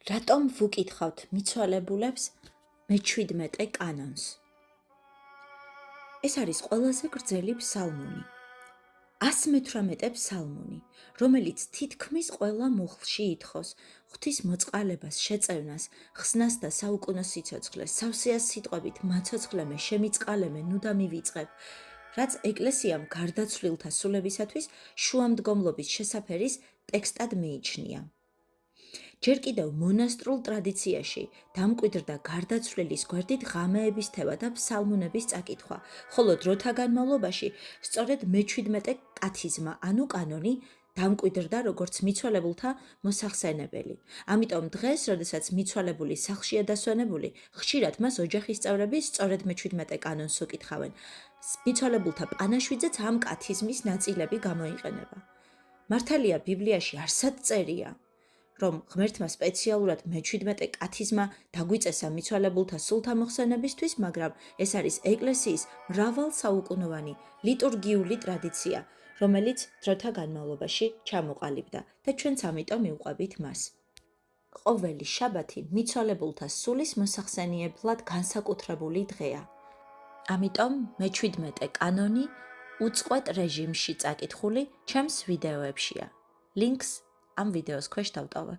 რატომ ვუკითხავთ მიცვალებულებს მე-17 კანონს? ეს არის ყველაზე გრძელი ფსალმუნი. 118 ფსალმუნი, რომელიც თითქმის ყველა მუხლში ითხოვს ღვთის მოწყალებას, შეწევნას, ხსნას და საუკუნო სიცოცხლეს, სავსეას სიტყვებით მაცოცხლემე, შემიწყალემე, ნუ და მივიწყებ, რაც ეკლესიამ გარდაცვლილთა სულებისათვის შუამდგომლობის შესაფერის ტექსტად მიიჩნია. ჯერ კიდევ მონასტრულ ტრადიციაში დამკვიდრდა გარდაცვლილის გვერდით ღამეების თევა და ფსალმუნების წაკითხვა, ხოლო დროთა განმავლობაში სწორედ მე-17 კათიზმა, ანუ კანონი, დამკვიდრდა როგორც მიცვალებულთა მოსახსენებელი. ამიტომ დღეს, როდესაც მიცვალებული სახლშია დასვენებული, ხშირად მას ოჯახის წევრები სწორედ მე-17 კანონს უკითხავენ. მიცვალებულთა პანაშვიდზეც ამ კათიზმის ნაწილები გამოიყენება. მართალია ბიბლიაში არსად წერია, რომ ღმერთმა სპეციალურად მე-17 კათიზმა დაგვიწესა მიცვალებულთა სულთა მოხსენებისთვის, მაგრამ ეს არის ეკლესიის მრავალსაუკუნოვანი ლიტურგიული ტრადიცია, რომელიც დროთა განმავლობაში ჩამოყალიბდა და ჩვენც ამიტომ მივყვებით მას. ყოველი შაბათი მიცვალებულთა სულის მოსახსენიებლად განსაკუთრებული დღეა. ამიტომ მე-17 კანონი უწყვეტ რეჟიმში წაკითხული ჩემს ვიდეოებშია. ლინკს ამ ვიდეოს ქვეშ დავტოვე.